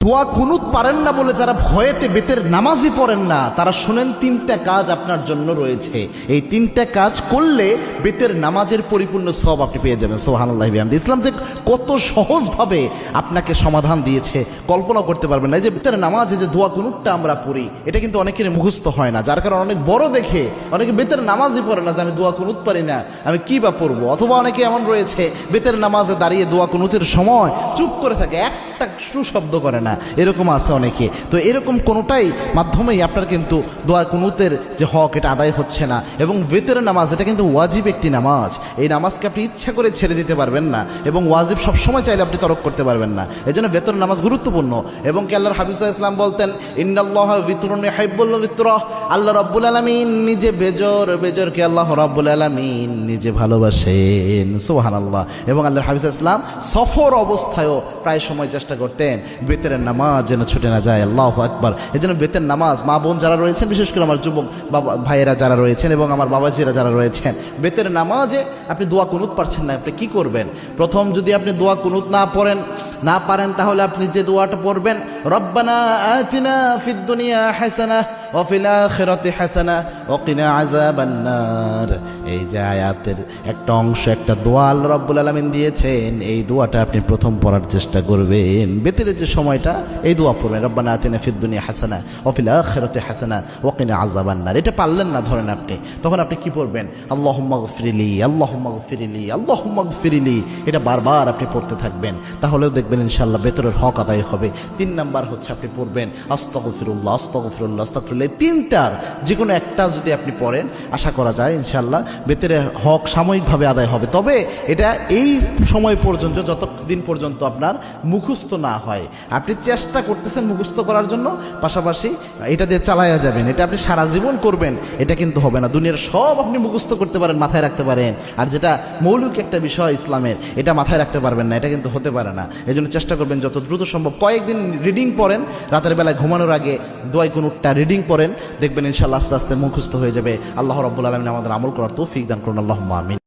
দোয়া কুনুত পারেন না বলে যারা ভয়েতে বেতের নামাজই পড়েন না, তারা শুনেন তিনটা কাজ আপনার জন্য রয়েছে। এই তিনটা কাজ করলে বেতের নামাজের পরিপূর্ণ সওয়াব আপনি পেয়ে যাবেন। সুবহানাল্লাহি বিহামদিহি। ইসলাম যে কত সহজভাবে আপনাকে সমাধান দিয়েছে কল্পনা করতে পারবেন না। এই যে বেতের নামাজে যে দোয়া কুনুতটা আমরা পড়ি, এটা কিন্তু অনেকের মুখস্থ হয় না, যার কারণে অনেক বড় দেখে অনেকে বেতের নামাজই পড়ে না যে আমি দোয়া কুনুত পারি না, আমি কি বা পড়বো। অথবা অনেকে এমন রয়েছে বেতের নামাজে দাঁড়িয়ে দোয়া কুনুতের সময় চুপ করে থাকে, একটা শব্দ করে না, এরকম আছে অনেকে। তো এরকম কোনোটাই মাধ্যমেই আপনার কিন্তু দোয়া কুনুতের যে হক এটা আদায় হচ্ছে না। এবং বেতের নামাজ এটা কিন্তু ওয়াজিব একটি নামাজ, এই নামাজকে আপনি ইচ্ছা করে ছেড়ে দিতে পারবেন না, এবং ওয়াজিব সবসময় চাইলে আপনি তরক করতে পারবেন না। এই জন্য বেতের নামাজ গুরুত্বপূর্ণ। এবং কি আল্লাহর হাবিব সাল্লাল্লাহু আলাইহি ওয়াসাল্লাম বলতেন, ইন্নাল্লাহা বিতরুন ইউহিব্বুল বিতরা, আল্লাহ রাব্বুল আলামিন নিজে বেজরকে আল্লাহ রাব্বুল আলামিন নিজে ভালোবাসেন। সুবহানাল্লাহ। এবং আল্লাহর হাবিব সাল্লাল্লাহু আলাইহি ওয়াসাল্লাম সফর অবস্থায়ও প্রায় সময় চেষ্টা করতেন বেতের নামাজ যেন ছুটে না যায়। আল্লাহু আকবার। এই জন্য বেতের নামাজ মা বোন যারা রয়েছেন, বিশেষ করে আমার যুবক বাবা ভাইয়েরা যারা রয়েছেন এবং আমার বাবাজিরা যারা রয়েছেন, বেতের নামাজে আপনি দোয়া কুনুত পারছেন না, আপনি কি করবেন? প্রথম যদি আপনি দোয়া কুনুত না পারেন তাহলে আপনি যে দোয়াটা পড়বেন, রব্বানা আতিনা ফিদ দুনিয়া হাসানাহ ওয়া ফিল আখিরাতি হাসানাহ ওয়া কিনা আযাবান নার। এই যে আয়াতের একটা অংশ, একটা দোয়া আল্লাহ রাব্বুল আলামিন দিয়েছেন, এই দোয়াটা আপনি প্রথম পড়ার চেষ্টা করবেন। বেতের যে সময়টা এই দোয়া পড়বেন, রব্বানা আতিনা ফিদ দুনিয়া হাসানাহ ওয়া ফিল আখিরাতি হাসানাহ ওয়া কিনা আযাবান নার। এটা পারলেন না ধরেন আপনি, তখন আপনি কি পড়বেন? আল্লাহুম্মা গফিরলি, আল্লাহুম্মা গফিরলি, আল্লাহুম্মা গফিরলি। এটা বারবার আপনি পড়তে থাকবেন, তাহলেও দেখবেন ইনশাআল্লাহ বেতরের হক আদায় হবে। 3 নাম্বার হচ্ছে আপনি পড়বেন আস্তাগফিরুল্লাহ, আস্তাগফিরুল্লাহ, আস্তাগফিরুল্লাহ। তিনটার যে কোনো একটা যদি আপনি পড়েন, আশা করা যায় ইনশাআল্লাহ বেতরের হক সাময়িকভাবে আদায় হবে। তবে এটা এই সময় পর্যন্ত, যতদিন পর্যন্ত আপনার মুখস্থ না হয়। আপনি চেষ্টা করতেছেন মুখস্থ করার জন্য, পাশাপাশি এটা দিয়ে চালায়া যাবেন। এটা আপনি সারা জীবন করবেন, এটা কিন্তু হবে না। দুনিয়ার সব আপনি মুখস্থ করতে পারেন, মাথায় রাখতে পারেন, আর যেটা মৌলিক একটা বিষয় ইসলামের, এটা মাথায় রাখতে পারবেন না, এটা কিন্তু হতে পারে না। এই জন্য চেষ্টা করবেন যত দ্রুত সম্ভব কয়েকদিন রিডিং পড়েন, রাতের বেলায় ঘুমানোর আগে দোয়া কুনুতটা রিডিং পড়েন, দেখবেন ইনশাআল্লাহ আস্তে আস্তে মুখস্থ হয়ে যাবে। আল্লাহ রাব্বুল আলামিন আমাদের আমল করার তৌফিক দান করুন। আল্লাহুম্মা আমিন।